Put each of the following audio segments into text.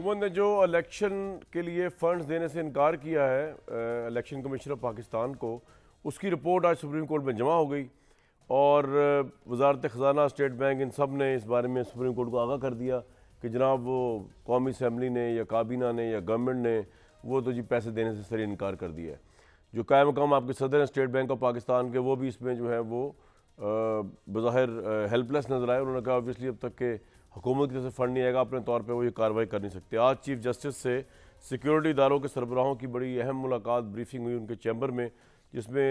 हुकूमत ने जो इलेक्शन के लिए फ़ंड्स देने से इनकार किया है इलेक्शन कमीशन ऑफ पाकिस्तान को, उसकी रिपोर्ट आज सुप्रीम कोर्ट में जमा हो गई और वजारत ख़जाना, स्टेट बैंक, इन सब ने इस बारे में सुप्रीम कोर्ट को आगाह कर दिया कि जनाब वो कौमी असम्बली ने या काबीना ने या गवर्नमेंट ने वो तो जी पैसे देने से सर इनकार कर दिया है। जो कायम मकाम आपके सदर हैं स्टेट बैंक ऑफ पाकिस्तान के, वो भी इसमें जो है वो बज़ाहिर हेल्पलेस नज़र आए। उन्होंने कहा ऑब्वियसली अब तक के हुकूमत की तरफ से फ़ंड नहीं आएगा, अपने तौर पे वो ये कार्रवाई कर नहीं सकते। आज चीफ जस्टिस से सिक्योरिटी इदारों के सरबराहों की बड़ी अहम मुलाकात, ब्रीफिंग हुई उनके चैम्बर में, जिसमें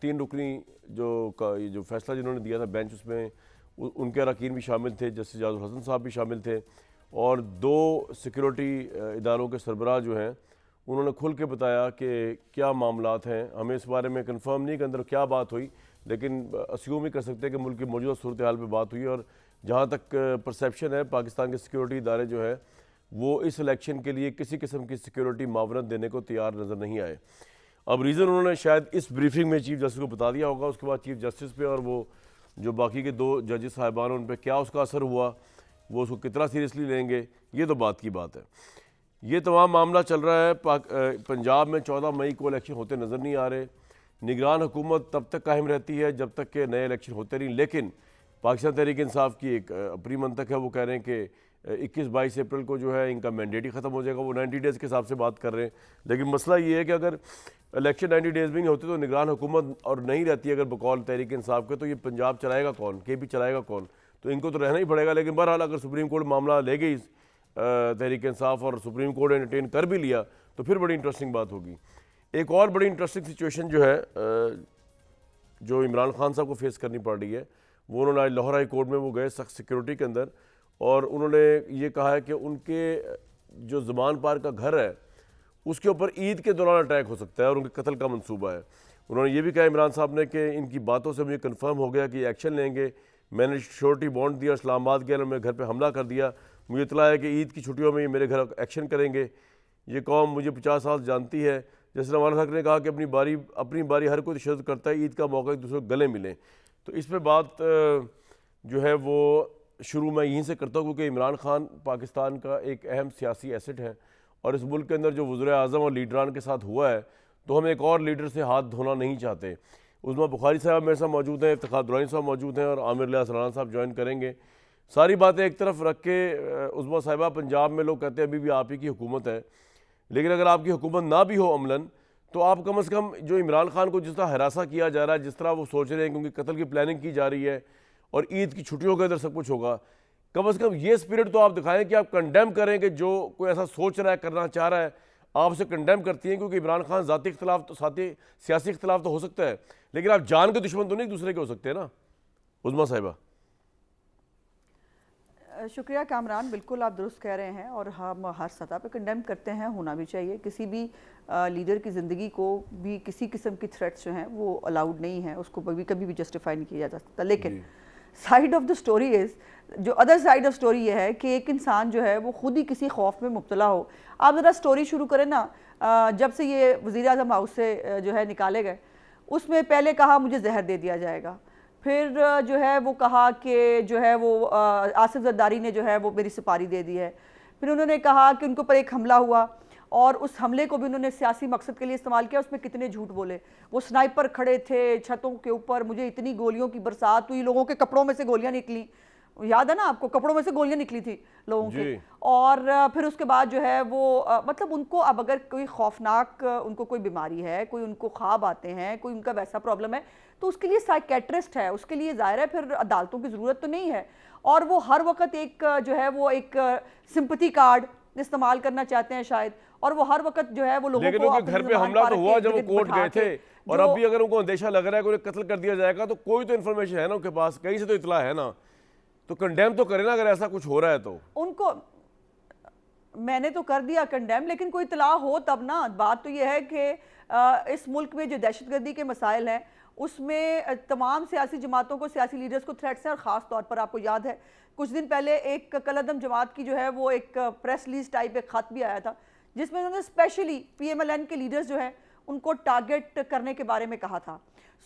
3 रुकनी जो फैसला जिन्होंने दिया था बेंच, उसमें उनके अरकान भी शामिल थे, जस्टिस जाजुल हसन साहब भी शामिल थे और 2 सिक्योरिटी इदारों के सरबराह जो हैं उन्होंने खुल के बताया कि क्या मामलात हैं। हमें इस बारे में कंफर्म नहीं कि अंदर क्या बात हुई, लेकिन अस्यूम ही कर सकते हैं कि मुल्क की मौजूदा सूरत हाल पर बात हुई। और जहाँ तक परसेप्शन है, पाकिस्तान के सिक्योरिटी इदारे जो है वो इस इलेक्शन के लिए किसी किस्म की सिक्योरिटी मावनत देने को तैयार नज़र नहीं आए। अब रीज़न उन्होंने शायद इस ब्रीफिंग में चीफ जस्टिस को बता दिया होगा, उसके बाद चीफ जस्टिस पे और वो जो बाकी के 2 जजेस साहिबान उन पर क्या उसका असर हुआ, वो उसको कितना सीरियसली लेंगे, ये तो बात की बात है। ये तमाम मामला चल रहा है। पंजाब में 14 मई को इलेक्शन होते नज़र नहीं आ रहे। निगरान हुकूमत तब तक कायम रहती है जब तक के नए इलेक्शन होते नहीं, लेकिन पाकिस्तान तहरीक इंसाफ की एक अपनी मंतक है, वो कह रहे हैं कि 21-22 अप्रैल को जो है इनका मैंडेट ही ख़त्म हो जाएगा। वो 90 डेज़ के हिसाब से बात कर रहे हैं, लेकिन मसला ये है कि अगर इलेक्शन 90 डेज़ में नहीं होते तो निगरान हुकूमत और नहीं रहती अगर बकौल तहरीक इंसाफ के, तो ये पंजाब चलाएगा कौन, के भी चलाएगा कौन, तो इनको तो रहना ही पड़ेगा। लेकिन बहरहाल अगर सुप्रीम कोर्ट मामला ले गई तहरीक इंसाफ और सुप्रीम कोर्ट एंटरटेन कर भी लिया तो फिर बड़ी इंटरेस्टिंग बात होगी। एक और बड़ी इंटरेस्टिंग सिचुएशन जो है जो इमरान खान साहब को फेस करनी पड़ रही है, वो उन्होंने आज लाहौर हाई कोर्ट में वो गए सख्त सिक्योरिटी के अंदर और उन्होंने ये कहा है कि उनके जो ज़मान पार का घर है उसके ऊपर ईद के दौरान अटैक हो सकता है और उनके कत्ल का मंसूबा है। उन्होंने ये भी कहा इमरान साहब ने कि इनकी बातों से मुझे कंफर्म हो गया कि एक्शन लेंगे। मैंने श्योरिटी बॉन्ड दिया, इस्लामाबाद गया, मेरे घर पर हमला कर दिया। मुझे इतला है कि ईद की छुट्टियों में ये मेरे घर एक्शन करेंगे। ये कौम मुझे 50 साल जानती है। जैसे नवाज हक ने कहा कि अपनी बारी हर कोई तशद्दुद करता है, ईद का मौका एक दूसरे को गले मिलें। तो इस पर बात जो है वो शुरू मैं यहीं से करता हूँ, क्योंकि इमरान खान पाकिस्तान का एक अहम सियासी एसेट है और इस मुल्क के अंदर जो वज़ीर आज़म और लीडरान के साथ हुआ है, तो हम एक और लीडर से हाथ धोना नहीं चाहते। उस्मा बुखारी साहब मेरे साथ मौजूद हैं, इफ्तिखार दुरानी साहब मौजूद हैं और आमिर लियास सलाना साहब ज्वाइन करेंगे। सारी बातें एक तरफ रख के उस्मा साहिबा, पंजाब में लोग कहते हैं अभी भी आप ही की हुकूमत है, लेकिन अगर आपकी हुकूमत ना भी हो अमलन, तो आप कम से कम जो इमरान खान को जिस तरह हरासा किया जा रहा है, जिस तरह वो सोच रहे हैं क्योंकि कत्ल की प्लानिंग की जा रही है और ईद की छुट्टियों के अंदर सब कुछ होगा, कम से कम ये स्पिरिट तो आप दिखाएं कि आप कंडेम करें कि जो कोई ऐसा सोच रहा है, करना चाह रहा है, आप उसे कंडेम करती हैं। क्योंकि इमरान खान ज़ाती इख्तलाफ तो साथी सियासी इख्तलाफ तो हो सकता है, लेकिन आप जान के दुश्मन तो नहीं एक दूसरे के हो सकते हैं ना। उस्मा साहिबा। शुक्रिया कामरान, बिल्कुल आप दुरुस्त कह रहे हैं और हम हर सतह पर कंडेम करते हैं, होना भी चाहिए। किसी भी लीडर की ज़िंदगी को भी किसी किस्म की थ्रेट्स जो हैं वो अलाउड नहीं है, उसको कभी भी जस्टिफाई नहीं किया जा सकता। लेकिन side of the story is, जो अदर साइड ऑफ स्टोरी ये है कि एक इंसान जो है वो खुद ही किसी खौफ में मुब्तला हो। आप ज़रा स्टोरी शुरू करें ना, जब से ये वज़ीर आज़म हाउस से जो है निकाले गए, उसमें पहले कहा मुझे जहर दे दिया जाएगा, फिर जो है वो कहा कि जो है वो आसिफ जरदारी ने जो है वो मेरी सुपारी दे दी है, फिर उन्होंने कहा कि उनके ऊपर एक हमला हुआ और उस हमले को भी उन्होंने सियासी मकसद के लिए इस्तेमाल किया। उसमें कितने झूठ बोले, वो स्नाइपर खड़े थे छतों के ऊपर, मुझे इतनी गोलियों की बरसात हुई, लोगों के कपड़ों में से गोलियां निकली, याद है ना आपको, कपड़ों में से गोलियां निकली थी लोगों के। और फिर उसके बाद जो है वो मतलब उनको अब अगर कोई खौफनाक उनको कोई बीमारी है, कोई उनको ख्वाब आते हैं, कोई उनका वैसा प्रॉब्लम है, तो उसके लिए साइकेट्रिस्ट है, उसके लिए ज़ाहिर है फिर अदालतों की ज़रूरत तो नहीं है। और वो हर वक्त एक जो है वो एक सिंपैथी कार्ड इस्तेमाल करना चाहते हैं शायद, और वो हर वक्त जो है वो लोगों को घर पे हमला तो हुआ जब वो कोर्ट गए थे, और अब भी अगर उनको अंदेशा लग रहा है कि उन्हें कत्ल कर दिया जाएगा, तो कोई तो इन्फॉर्मेशन है ना उनके पास, कहीं से तो इतला है ना, तो कंडेम तो करें ना अगर ऐसा कुछ हो रहा है तो। उनको मैंने तो कर दिया कंडेम, लेकिन कोई इतला हो तब ना। बात तो यह है कि इस मुल्क में जो दहशतगर्दी के मसाइल हैं उसमें तमाम सियासी जमातों को, सियासी लीडर्स को थ्रेट्स हैं। और ख़ास तौर पर आपको याद है कुछ दिन पहले एक कलअदम जमात की जो है वो एक प्रेस रिलीज टाइप एक ख़त भी आया था, जिसमें उन्होंने स्पेशली PMLN के लीडर्स जो हैं उनको टारगेट करने के बारे में कहा था।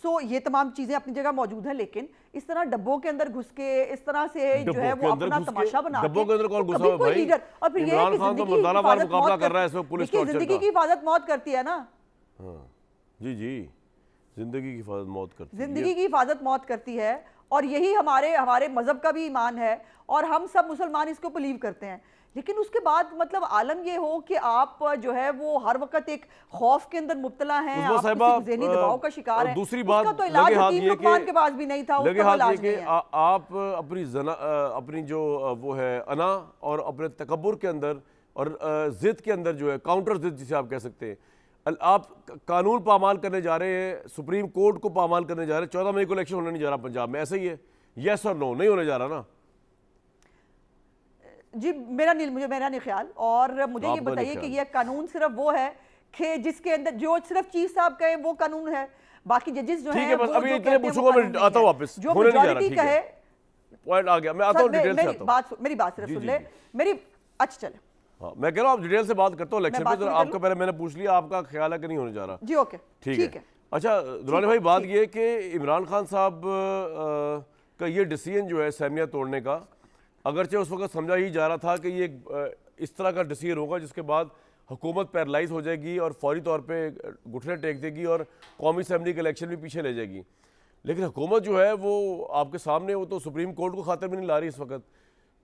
सो ये तमाम चीजें अपनी जगह मौजूद हैं, लेकिन इस तरह डब्बों के अंदर घुस के इस तरह से जो है वो अपना तमाशा बना के, डब्बों के अंदर कौन तो घुसा कभी है कोई भाई? लीडर, और फिर ये है इमरान कि खान तो जिंदगी की मर्दाना वार हिफाजत मुकाबला मौत कर रहा है इसमें पुलिस देखिए, टॉर्चर जिंदगी का। की हिफाजत मौत करती है ना, हाँ जी जी, जिंदगी की हिफाजत मौत करती है। जिंदगी की हिफाजत मौत करती है, और यही हमारे हमारे मजहब का भी ईमान है, और हम सब मुसलमान इसको बिलीव करते हैं। लेकिन उसके बाद मतलब आलम ये हो कि आप जो है वो हर वक्त एक खौफ के अंदर मुब्तला हैं, मुस्तफा आप साहिबा, किसी ज़हनी दबाव का शिकार हैं। दूसरी बात, उसका तो इलाज लगे हाथ हकीम ये लुकमान के पास भी नहीं था, लगे उसका हाथ ये इलाज कि नहीं है। आप अपनी जो वो है अना और अपने तकब्बुर के अंदर और जिद के अंदर जो है काउंटर जिद जिसे आप कह सकते हैं, आप कानून पामाल करने जा रहे हैं, सुप्रीम कोर्ट को पामाल करने जा रहे हैं। 14 मई को इलेक्शन होने नहीं जा रहा पंजाब में, ऐसा ही है? यस और नो? नहीं होने जा रहा ना जी, मेरा नहीं ख्याल। और मुझे ये आपका नहीं बताइए कि ख्याल। ये कानून सिर्फ वो है कि जिसके अंदर जो सिर्फ चीफ साहब कहे वो कानून है, बाकी जजेस जो ठीक हैं है, बस वो अभी जो इतने कहते हैं वो पूछूंगा, मैं कानून नहीं आता हूँ है। वापस, जो होने नहीं जा रहा, मेजॉरिटी ठीक है, कहे। पॉइंट आ गया, मैं आता हूँ डिटेल से आता हूँ। मेरी बात सिर्फ जी, सुन जी, ले जी। मेरी। अच्छा चले, हाँ, मैं कह रहा हूँ आप डिटेल से बात करता हूँ इलेक्शन पे, बात तो पूरी कर आपका लूं? पहले मैंने पूछ लिया, आपका ख्याल है कि नहीं होने जा रहा? जी ओके, ठीक है। अच्छा दुरानी भाई, बात ये कि इमरान खान साहब का ये डिसीजन जो है सहमिया तोड़ने का, अगरचे उस वक्त समझा ही जा रहा था कि ये इस तरह का डिसीजन होगा जिसके बाद हुकूमत पैरालाइज हो जाएगी और फौरी तौर पे घुटने टेक देगी और कौमी असम्बली के इलेक्शन भी पीछे ले जाएगी। लेकिन हुकूमत जो है वो आपके सामने, वो तो सुप्रीम कोर्ट को खातिर भी नहीं ला रही इस वक्त।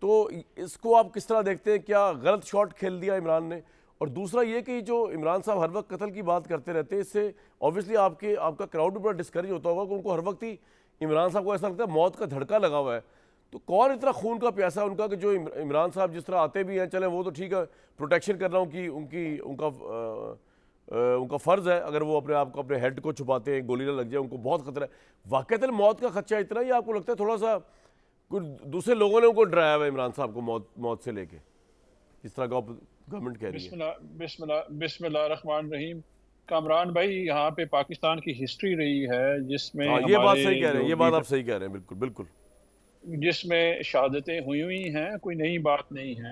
तो इसको आप किस तरह देखते हैं? क्या गलत शॉट खेल दिया इमरान ने? और दूसरा ये कि जो इमरान साहब हर वक्त कत्ल की बात करते रहते हैं, इससे ऑब्वियसली आपका क्राउड भी बड़ा डिस्करेज होता होगा कि उनको हर वक्त ही इमरान साहब को ऐसा लगता है मौत का धड़का लगा हुआ है। तो कौन इतना खून का प्यासा है उनका कि जो इमरान साहब जिस तरह आते भी हैं, चले वो तो ठीक है, प्रोटेक्शन कर रहा हूँ कि उनका फ़र्ज़ है, अगर वो अपने आप को, अपने हेड को छुपाते हैं, गोली ना लग जाए, उनको बहुत खतरा है। वाकईतन मौत का खदशा इतना ही आपको लगता है? थोड़ा सा कुछ दूसरे लोगों ने उनको डराया हुआ है इमरान साहब को मौत से लेके, इस तरह का गवर्नमेंट कह रही है? बिस्मिल्लाहिर्रहमानिर्रहीम। कामरान भाई, यहाँ पे पाकिस्तान की हिस्ट्री रही है जिसमें हाँ, ये बात सही कह रहे हैं, जो ये बात आप लीडर, सही कह रहे हैं, बिल्कुल बिल्कुल। जिसमें शहादतें हुई हुई हैं, कोई नई बात नहीं है।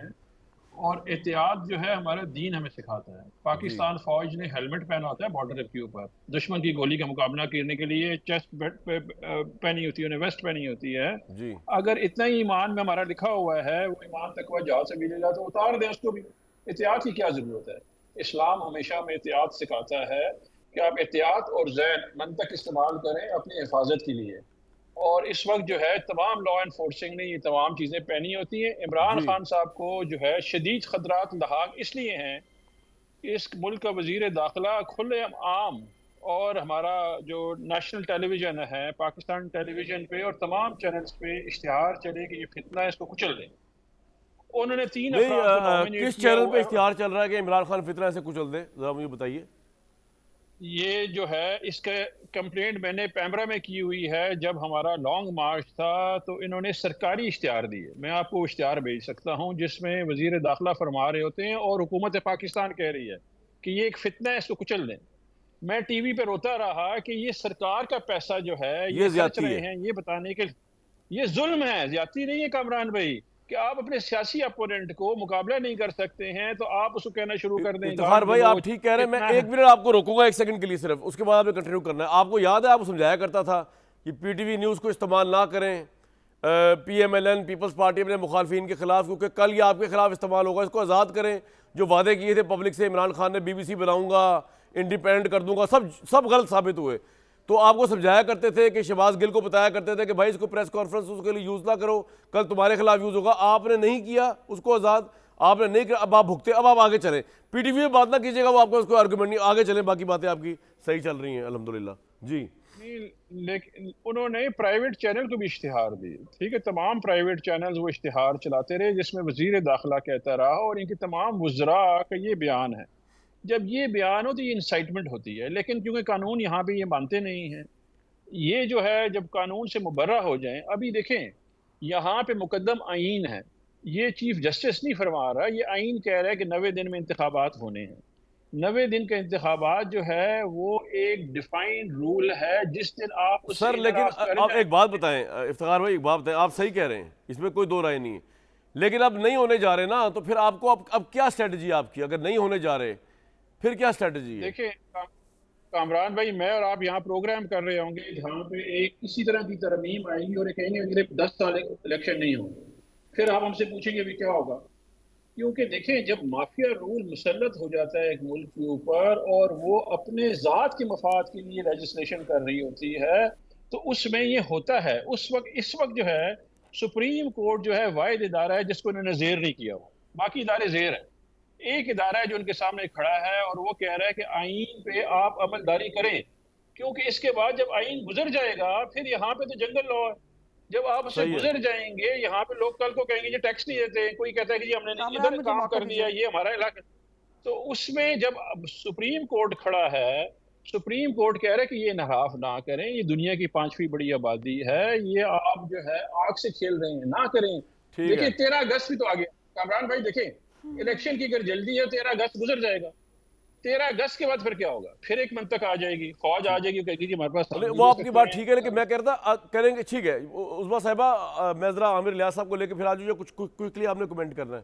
और एहतियात जो है हमारा दीन हमें सिखाता है। जी पाकिस्तान फौज ने हेलमेट पहना होता है बॉर्डर के ऊपर, दुश्मन की गोली का मुकाबला करने के लिए चेस्ट पहनी होती है, उन्हें वेस्ट पहनी होती है। जी अगर इतना ही ईमान में हमारा लिखा हुआ है, वो ईमान तक वह जहाज से मिलेगा तो उतार दें उसको भी। एहतियात की क्या जरूरत है? इस्लाम हमेशा हमें एहतियात सिखाता है कि आप एहतियात और ज़हन मंतक इस्तेमाल करें अपनी हिफाजत के लिए। और इस वक्त जो है तमाम लॉ एनफोर्सिंग ने ये तमाम चीज़ें पहनी होती हैं। इमरान जी खान साहब को जो है शदीद खतरात लाहक इसलिए हैं कि इस मुल्क का वजीर दाखिला खुले आम और हमारा जो नेशनल टेलीविज़न है, पाकिस्तान टेलीविज़न पे और तमाम चैनल्स पे इश्तिहार चले कि ये फितना है, इसको कुचल दें। उन्होंने 3 नहीं, अफराद को नॉमिनेट किस किया चैनल पे हुआ है। इश्तिहार चल रहा है कि इमरान खान फितना से कुचल दे? जरा मुझे बताइए। ये जो है इसके कंप्लेंट मैंने पैमरा में की हुई है। जब हमारा लॉन्ग मार्च था तो इन्होंने सरकारी इश्तिहार दिए, मैं आपको इश्तिहार भेज सकता हूँ, जिसमें वजीर दाखिला फरमा रहे होते हैं और हुकूमत पाकिस्तान कह रही है कि ये एक फितना है, इसको कुचल दें। मैं टीवी पे रोता रहा कि ये सरकार का पैसा जो है ये खर्च ज्यादती रहे है। हैं ये बताने के, ये जुल्म है, ज्यादती नहीं है कामरान भाई, कि आप अपने सियासी अपोनेंट को मुकाबला नहीं कर सकते हैं तो आप उसको कहना शुरू कर दें इफ्तिखार भाई, आप ठीक कह रहे हैं। मैं कितना एक है। मिनट आपको रोकूंगा, एक सेकंड के लिए सिर्फ, उसके बाद आपने कंटिन्यू करना है। आपको याद है, आपको समझाया करता था कि पीटीवी न्यूज़ को इस्तेमाल ना करें, पीएमएलएन पीपल्स पार्टी अपने मुखालफिन के खिलाफ, क्योंकि कल ये आपके खिलाफ इस्तेमाल होगा। इसको आज़ाद करें। जो वादे किए थे पब्लिक से, इमरान खान ने बीबीसी बनाऊंगा, इंडिपेंडेंट कर दूंगा, सब गलत साबित हुए। तो आपको समझाया करते थे कि शहबाज गिल को बताया करते थे कि भाई इसको प्रेस कॉन्फ्रेंस उसके लिए यूज़ ना करो, कल तुम्हारे खिलाफ यूज़ होगा। आपने नहीं किया उसको आज़ाद, आपने नहीं किया, अब आप भुगते। अब आप आगे चलें, पीटीवी में बात ना कीजिएगा, वो आपको उसको आर्गूमेंट नहीं। आगे चलें, बाकी बातें आपकी सही चल रही हैं अल्हम्दुलिल्लाह। जी नहीं, लेकिन उन्होंने प्राइवेट चैनल को भी इश्तिहार दिए, ठीक है, तमाम प्राइवेट चैनल्स वो इश्तिहार चलाते रहे जिसमें वजीर दाखिला कहता रहा और इनके तमाम वज़रा का ये बयान है। जब ये बयान हो तो ये इंसाइटमेंट होती है, लेकिन क्योंकि कानून यहाँ पे ये मानते नहीं हैं, ये जो है जब कानून से मुबर्रा हो जाएं। अभी देखें, यहाँ पे मुकद्दम आईन है, ये चीफ जस्टिस नहीं फरमा रहा, ये आईन कह रहा है कि 90 दिन में इंतखाबात होने हैं। 90 दिन के इंतखाबात जो है वो एक डिफाइंड रूल है, जिस दिन आप उससे सर, लेकिन इनराज कर आप जाएं। एक बात बताएं इफ्तिखार भाई, एक बात बताएं, आप सही कह रहे हैं, इसमें कोई दो राय नहीं है। लेकिन अब नहीं होने जा रहे ना, तो फिर आपको अब क्या स्ट्रेटजी आपकी? अगर नहीं होने जा रहे फिर क्या स्ट्रेटजी है? देखिए कामरान भाई, मैं और आप यहाँ प्रोग्राम कर रहे होंगे जहाँ पे एक इसी तरह की तरमीम आएगी और ये कहेंगे अगले 10 साल इलेक्शन नहीं होंगे, फिर आप हमसे पूछेंगे भी क्या होगा। क्योंकि देखें, जब माफिया रूल मुसल्लत हो जाता है एक मुल्क के ऊपर और वो अपने ज़ात के मफाद के लिए लेजिस्लेशन कर रही होती है, तो उसमें ये होता है। इस वक्त जो है सुप्रीम कोर्ट जो है वाहिद इदारा है जिसको इन्होंने जेर नहीं किया हुआ, बाकी इदारे जेर है। एक इदारा है जो उनके सामने खड़ा है और वो कह रहा है कि आईन पे आप अमलदारी करें, क्योंकि इसके बाद जब आईन गुजर जाएगा फिर यहाँ पे तो जंगल लॉ है। जब आप उससे सही है। गुजर जाएंगे, यहाँ पे लोग कल को कहेंगे ये टैक्स नहीं देते, कोई कहता है कि जी हमने कामरान इधर मुझे काम मौका कर दिया, दीजिए। ये हमारा इलाका। तो उसमें जब अब सुप्रीम कोर्ट खड़ा है, सुप्रीम कोर्ट कह रहा है कि ये इन्हराफ ना करें, ये दुनिया की 5वीं बड़ी आबादी है, ये आप जो है आग से खेल रहे हैं, ना करें। ठीक देखिए है। 13 अगस्त भी तो आ गया कामरान भाई, देखें इलेक्शन की अगर जल्दी है 13 अगस्त गुजर जाएगा। 13 अगस्त के बाद फिर क्या होगा? फिर एक मंतक आ जाएगी, फौज आ जाएगी, कहेगी कि हमारे पास हम नहीं, नहीं वो दे आपकी सकते बात हैं। ठीक है, लेकिन मैं कह रहा था करेंगे, ठीक है। उस्मा साहिबा, मैं जरा आमिर लियाज साहब को लेकर फिर आज जो कुछ क्विकली आपने कमेंट करना है।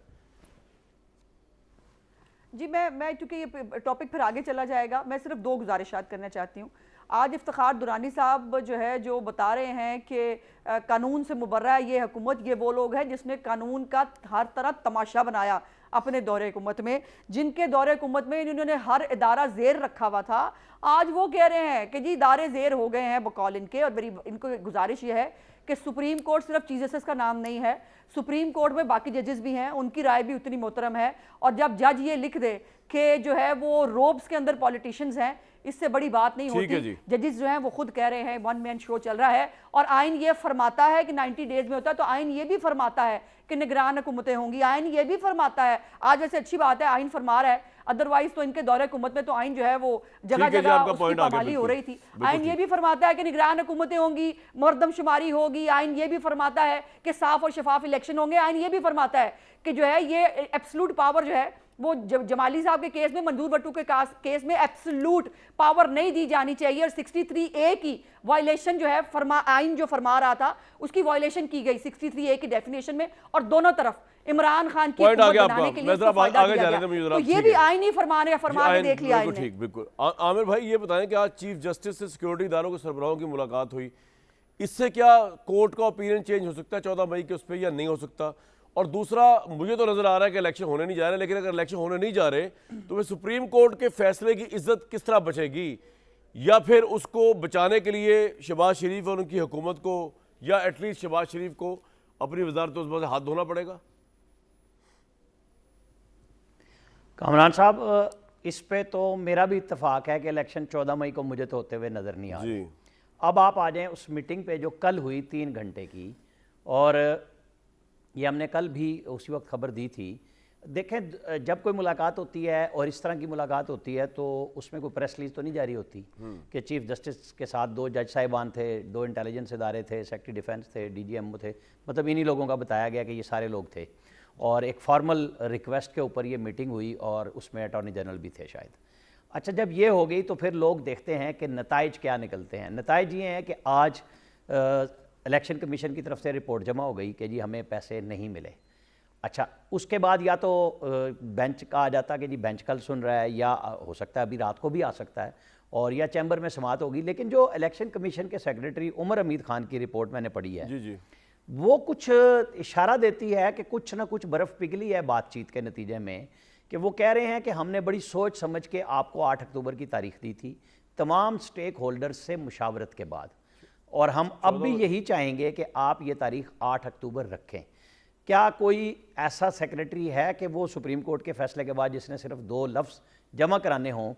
जी, मैं क्योंकि ये टॉपिक फिर आगे चला जाएगा, मैं सिर्फ 2 गुजारिशात करना चाहती हूँ। आज इफ्तिखार दुरानी साहब जो है जो बता रहे हैं कि कानून से मुबर्रा है ये हुकूमत, ये वो लोग हैं जिसने कानून का हर तरह तमाशा बनाया अपने दौरे हुकूमत में, जिनके दौरे हुकूमत में इन्होंने हर इदारा जेर रखा हुआ था। आज वो कह रहे हैं कि जी इदारे जेर हो गए हैं बकौल इनके। और मेरी इनको गुजारिश ये है कि सुप्रीम कोर्ट सिर्फ चीफ जस्टिस का नाम नहीं है, सुप्रीम कोर्ट में बाकी जजेस भी हैं, उनकी राय भी उतनी मोहतरम है। और जब जज ये लिख दे कि जो है वो रोब्स के अंदर पॉलिटिशियंस हैं, इससे बड़ी बात नहीं ठीक है होती। जी। जजेस जो हैं वो खुद कह रहे हैं, वन मैन शो चल रहा है और आइन ये फरमाता है कि 90 डेज में होता है, तो आइन ये भी फरमाता है कि निगरान हुकूमतें होंगी। आइन ये भी फरमाता है, आज वैसे अच्छी बात है आइन फरमा रहा है, अदरवाइज तो इनके दौरे हुकूमत में तो आइन जो है वो जगह ठीक है जी, जगह आपका उसकी पॉइंट आ गया, पामाली हो बिल्कुल रही थी। बिल्कुल आइन ये ठीक। भी फरमाता है कि निगरान हुकूमतें होंगी, मरदमशुमारी होगी। आइन ये भी फरमाता है कि साफ और शफाफ इलेक्शन होंगे। आइन ये भी फरमाता है कि जो है ये एब्सोल्यूट पावर जो है वो जमाली साहब के केस में, मंजूर भट्टू के केस में एब्सोल्यूट पावर नहीं दी जानी चाहिए। और 63A की वायलेशन जो है आइन जो फरमा रहा था उसकी वायलेशन की गई 63A की डेफिनेशन में, और दोनों तरफ इमरान खान की पॉइंट आ हुकूमत गया बनाने आपका। के लिए मैं उसको जरा फायदा आगे दिया जा गया। रहे थे, मुझे जरा तो ये ठीक भी है। आइन ही फरमा के देख लिया बिल्कुल आइन ने। ठीक, बिल्कुल। आमिर भाई ये बताएं कि आज चीफ जस्टिस से सिक्योरिटी इदारों के सरबराहों की मुलाकात हुई, इससे क्या कोर्ट का ओपिनियन चेंज हो सकता है 14 मई के उस पर, या नहीं हो सकता? और दूसरा, मुझे तो नजर आ रहा है कि इलेक्शन होने नहीं जा रहे, लेकिन अगर इलेक्शन होने नहीं जा रहे तो वे सुप्रीम कोर्ट के फैसले की इज्जत किस तरह बचेगी, या फिर उसको बचाने के लिए शहबाज शरीफ और उनकी हुकूमत को, या एटलीस्ट शहबाज शरीफ को अपनी वजारत उस्मा से हाथ धोना पड़ेगा? कामरान साहब, इस पे तो मेरा भी इत्तेफाक है कि इलेक्शन 14 मई को मुझे तो होते हुए नज़र नहीं आ रहे। जी। अब आप आ जाएं उस मीटिंग पे जो कल हुई 3 घंटे की, और ये हमने कल भी उसी वक्त खबर दी थी। देखें, जब कोई मुलाकात होती है और इस तरह की मुलाकात होती है तो उसमें कोई प्रेस रिलीज तो नहीं जारी होती कि चीफ जस्टिस के साथ 2 जज साहिबान थे, 2 इंटेलिजेंस इदारे थे, सेक्रेटरी डिफेंस थे, DGMO थे, मतलब इन्हीं लोगों का बताया गया कि ये सारे लोग थे, और एक फॉर्मल रिक्वेस्ट के ऊपर ये मीटिंग हुई और उसमें अटॉर्नी जनरल भी थे शायद। अच्छा, जब ये हो गई तो फिर लोग देखते हैं कि नताइज क्या निकलते हैं। नताइज ये हैं कि आज इलेक्शन कमीशन की तरफ से रिपोर्ट जमा हो गई कि जी हमें पैसे नहीं मिले। अच्छा, उसके बाद या तो बेंच का आ जाता कि जी बेंच कल सुन रहा है, या हो सकता है अभी रात को भी आ सकता है, और या चैम्बर में समाअत होगी। लेकिन जो इलेक्शन कमीशन के सेक्रेटरी उमर हमीद खान की रिपोर्ट मैंने पढ़ी है, जी जी, वो कुछ इशारा देती है कि कुछ ना कुछ बर्फ़ पिघली है बातचीत के नतीजे में, कि वो कह रहे हैं कि हमने बड़ी सोच समझ के आपको 8 अक्टूबर की तारीख दी थी तमाम स्टेक होल्डर्स से मुशावरत के बाद, और हम अब भी यही चाहेंगे कि आप ये तारीख 8 अक्टूबर रखें। क्या कोई ऐसा सेक्रेटरी है कि वो सुप्रीम कोर्ट के फैसले के बाद जिसने सिर्फ 2 लफ्ज़ जमा कराने हों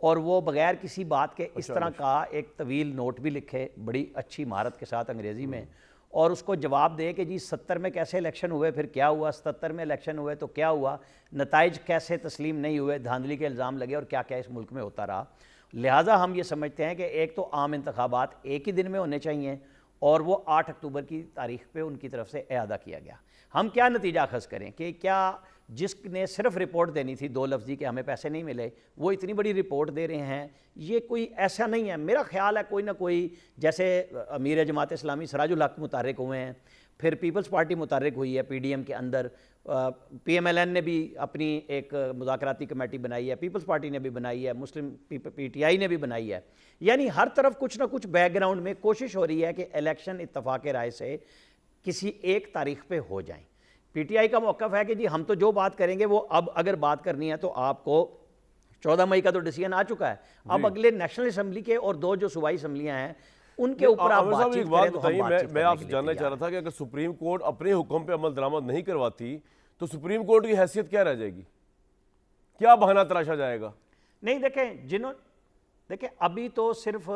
और वो बगैर किसी बात के इस तरह का एक तवील नोट भी लिखे बड़ी अच्छी महारत के साथ अंग्रेज़ी में, और उसको जवाब दे कि जी 70 में कैसे इलेक्शन हुए, फिर क्या हुआ, 77 में इलेक्शन हुए तो क्या हुआ, नताइज कैसे तस्लीम नहीं हुए, धांधली के इल्ज़ाम लगे, और क्या क्या इस मुल्क में होता रहा। लिहाजा हम ये समझते हैं कि एक तो आम इंतखाबात एक ही दिन में होने चाहिए, और वो 8 अक्टूबर की तारीख पे उनकी तरफ से इआदा किया गया। हम क्या नतीजा अखज़ करें कि क्या जिसने सिर्फ रिपोर्ट देनी थी 2 लफ्ज़ी कि हमें पैसे नहीं मिले, वो इतनी बड़ी रिपोर्ट दे रहे हैं? ये कोई ऐसा नहीं है। मेरा ख्याल है कोई ना कोई, जैसे अमीर जमात इस्लामी सिराजुल हक मुतारिक हुए हैं, फिर पीपल्स पार्टी मुतहर्रिक हुई है पीडीएम के अंदर, पीएमएलएन ने भी अपनी एक मुज़ाकराती कमेटी बनाई है, पीपल्स पार्टी ने भी बनाई है, मुस्लिम पीटीआई ने भी बनाई है। यानी हर तरफ कुछ ना कुछ बैकग्राउंड में कोशिश हो रही है कि इलेक्शन इत्तफाक राय से किसी एक तारीख पे हो जाएं। पीटीआई का मौक़िफ़ है कि जी हम तो जो बात करेंगे वो अब अगर बात करनी है तो आपको 14 मई का तो डिसीजन आ चुका है, अब अगले नेशनल असम्बली के और 2 जो सूबाई असम्बलियाँ हैं उनके ऊपर आप आमिर साहब बातचीत एक बात करें तो हम बताइए, बातचीत मैं करने आपसे के लिए जानना चाह तैयार रहा था कि अगर सुप्रीम कोर्ट अपने हुक्म पे अमल दरामद नहीं करवाती तो सुप्रीम कोर्ट की हैसियत क्या रह जाएगी, क्या बहाना तराशा जाएगा? नहीं देखें अभी तो सिर्फ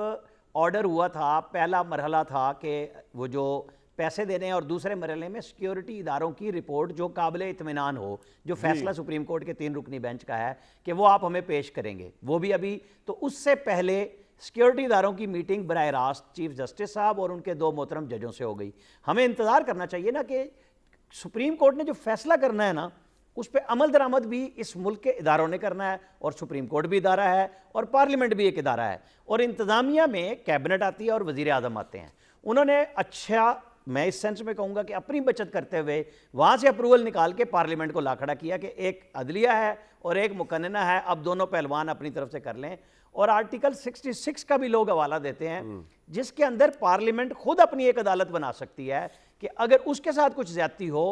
ऑर्डर हुआ था, पहला मरहला था कि वो जो पैसे देने हैं और दूसरे मरहले में सिक्योरिटी इदारों की रिपोर्ट जो काबिल इत्मीनान हो, जो फैसला सुप्रीम कोर्ट के 3 रुकनी बेंच का है कि वो आप हमें पेश करेंगे, वो भी अभी। तो उससे पहले सिक्योरिटी इदारों की मीटिंग बराह रास्त चीफ जस्टिस साहब और उनके 2 मोहतरम जजों से हो गई। हमें इंतज़ार करना चाहिए ना कि सुप्रीम कोर्ट ने जो फैसला करना है ना उस पर अमल दरामद भी इस मुल्क के इदारों ने करना है, और सुप्रीम कोर्ट भी इदारा है और पार्लियामेंट भी एक इदारा है, और इंतज़ामिया में कैबिनेट आती है और वज़ीर आज़म आते हैं। उन्होंने अच्छा, मैं इस सेंस में कहूँगा कि अपनी बचत करते हुए वहाँ से अप्रूवल निकाल के पार्लियामेंट को ला खड़ा किया कि एक अदलिया है और एक मुकन्नना है, अब दोनों पहलवान अपनी तरफ से कर लें। और आर्टिकल 66 का भी लोग हवाला देते हैं जिसके अंदर पार्लियामेंट खुद अपनी एक अदालत बना सकती है कि अगर उसके साथ कुछ ज्यादती हो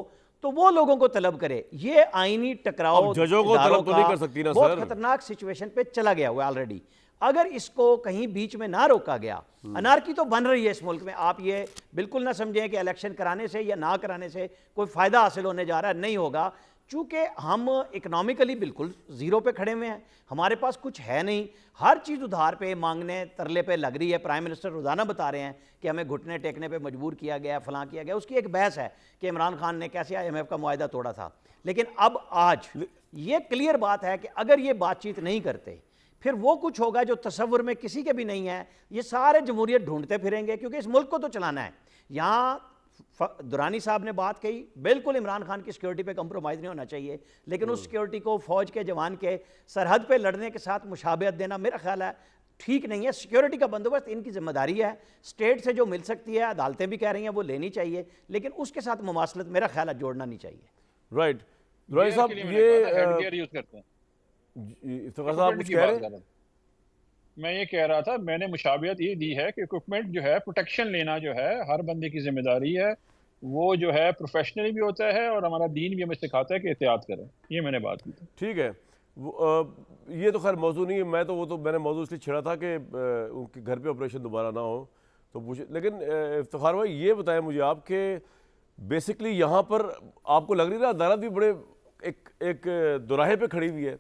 तो वो लोगों को तलब करे। ये आईनी टकराव जजों को तलब तो नहीं कर सकती ना बहुत सर। खतरनाक सिचुएशन पे चला गया हुआ ऑलरेडी। अगर इसको कहीं बीच में ना रोका गया, अनारकी तो बन रही है इस मुल्क में। आप ये बिल्कुल ना समझें कि इलेक्शन कराने से या ना कराने से कोई फायदा हासिल होने जा रहा है, नहीं होगा। चूंकि हम इकोनॉमिकली बिल्कुल जीरो पे खड़े हुए हैं, हमारे पास कुछ है नहीं, हर चीज़ उधार पे मांगने तरले पे लग रही है। प्राइम मिनिस्टर रोज़ाना बता रहे हैं कि हमें घुटने टेकने पे मजबूर किया गया, फलां किया गया। उसकी एक बहस है कि इमरान खान ने कैसे IMF का मुआहदा तोड़ा था, लेकिन अब आज ये क्लियर बात है कि अगर ये बातचीत नहीं करते फिर वो कुछ होगा जो तसव्वुर में किसी के भी नहीं है। ये सारे जमहूरियत ढूंढते फिरेंगे क्योंकि इस मुल्क को तो चलाना है। यहाँ दुरानी साहब ने बात कही, बिल्कुल इमरान खान की सिक्योरिटी पे कंप्रोमाइज़ नहीं होना चाहिए, लेकिन उस सिक्योरिटी को फौज के जवान के सरहद पे लड़ने के साथ मुशाबहत देना मेरा ख्याल है ठीक नहीं है। सिक्योरिटी का बंदोबस्त इनकी जिम्मेदारी है, स्टेट से जो मिल सकती है, अदालतें भी कह रही हैं वो लेनी चाहिए, लेकिन उसके साथ मुमासलत मेरा ख्याल है जोड़ना नहीं चाहिए। राइट, दुरानी साहब ये यूज करते हैं। इफ्तिखार साहब कुछ कह रहे हैं? मैं ये कह रहा था, मैंने मुशाबियत ये दी है कि इक्विपमेंट जो है, प्रोटेक्शन लेना जो है हर बंदे की जिम्मेदारी है। वो जो है प्रोफेशनली भी होता है और हमारा दीन भी हमें सिखाता है कि एहतियात करें। ये मैंने बात की थी। ठीक है, ये तो खैर मौजू नहीं है। मैंने मौजू इसलिए छेड़ा था कि उनके घर पे ऑपरेशन दोबारा ना हो तो पूछे। लेकिन इफ्तिखार भाई ये बताएं मुझे आप कि बेसिकली यहाँ पर आपको लग रही है अदालत भी बड़े एक दुराहे पे खड़ी हुई है।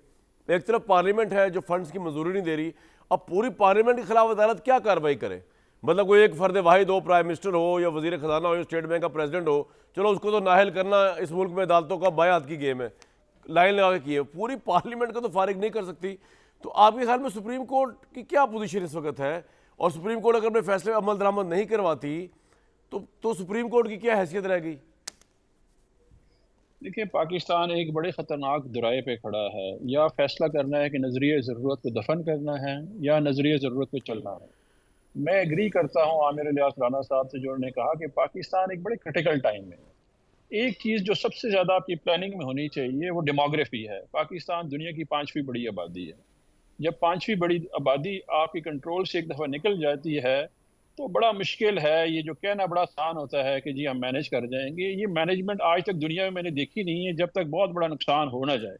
एक तरफ पार्लियामेंट है जो फंड्स की मंजूरी नहीं दे रही, अब पूरी पार्लियामेंट के खिलाफ अदालत क्या कार्रवाई करे? मतलब कोई एक फर्द वाहिद हो, प्राइम मिनिस्टर हो या वजीर खजाना हो या स्टेट बैंक का प्रेसिडेंट हो, चलो उसको तो नाहल करना इस मुल्क में अदालतों का बायात की गेम है, लाइन लगा के किए। पूरी पार्लियामेंट को तो फारिग नहीं कर सकती। तो आपके ख्याल में सुप्रीम कोर्ट की क्या पोजीशन इस वक्त है? और सुप्रीम कोर्ट अगर अपने फैसले पर अमल दरामद नहीं करवाती तो सुप्रीम कोर्ट की क्या हैसियत रह गई? देखिए, पाकिस्तान एक बड़े ख़तरनाक दुराए पे खड़ा है। या फैसला करना है कि नज़रिए ज़रूरत को दफन करना है या नज़रिए ज़रूरत पे चलना है। मैं एग्री करता हूँ आमिर इलियास राना साहब से जो उन्होंने कहा कि पाकिस्तान एक बड़े क्रिटिकल टाइम में है। एक चीज़ जो सबसे ज़्यादा आपकी प्लानिंग में होनी चाहिए वो डेमोग्राफी है। पाकिस्तान दुनिया की 5वीं बड़ी आबादी है। जब 5वीं बड़ी आबादी आपकी कंट्रोल से एक दफ़ा निकल जाती है तो बड़ा मुश्किल है। ये जो कहना बड़ा आसान होता है कि जी हम मैनेज कर जाएंगे, ये मैनेजमेंट आज तक दुनिया में मैंने देखी नहीं है जब तक बहुत बड़ा नुकसान हो ना जाए।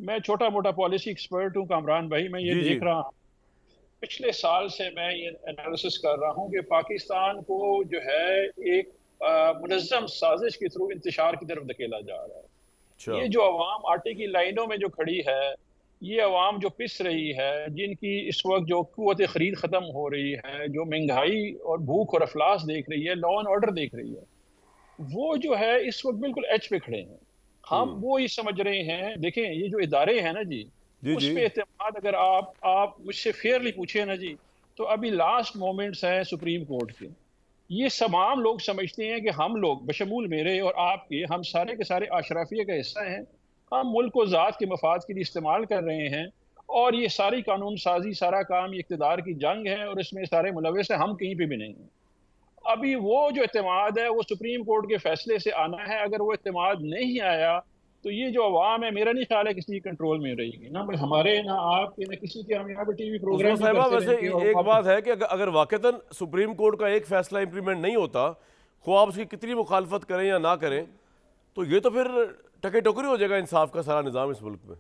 मैं छोटा मोटा पॉलिसी एक्सपर्ट हूँ कामरान भाई, मैं ये देख रहा हूँ पिछले साल से मैं ये एनालिसिस कर रहा हूँ कि पाकिस्तान को जो है एक मुनज़्ज़म साजिश के थ्रू इंतशार की तरफ धकेला जा रहा है। ये जो अवाम आटे की लाइनों में जो खड़ी है, ये अवाम जो पिस रही है, जिनकी इस वक्त जो क़ुव्वत ख़रीद ख़त्म हो रही है, जो महंगाई और भूख और अफलास देख रही है, लॉ एंड ऑर्डर देख रही है, वो जो है इस वक्त बिल्कुल एच पे खड़े हैं। हम वो ही समझ रहे हैं। देखें, ये जो इदारे हैं ना जी, उस पे एतमाद अगर आप मुझसे फेयरली पूछे ना जी, तो अभी लास्ट मोमेंट्स हैं सुप्रीम कोर्ट के। ये तमाम लोग समझते हैं कि हम लोग बशमूल मेरे और आपके, हम सारे के सारे अशराफिया का हिस्सा हैं। हम मुल्क को ज़ात के मफाद के लिए इस्तेमाल कर रहे हैं और ये सारी कानून साजी, सारा काम ये इक़्तिदार की जंग है और इसमें सारे मुलविस हैं, हम कहीं पे भी नहीं हैं। अभी वो जो एतमाद है वो सुप्रीम कोर्ट के फैसले से आना है। अगर वो एतमाद नहीं आया तो ये जो अवाम है, मेरा नहीं ख्याल है किसी कंट्रोल में रहेगी, ना भाई हमारे, ना आपके, ना किसी के। हम यहाँ पे टीवी उस्मान प्रोग्राम भी साहिबा, करते वैसे रहेंगे और एक आप बात है कि अगर वाकईतन सुप्रीम कोर्ट का एक फैसला इंप्लीमेंट नहीं होता, खो आप उसकी कितनी मुखालफत करें या ना करें, तो ये तो फिर टके टोकरी हो जाएगा इंसाफ का सारा निज़ाम इस मुल्क में।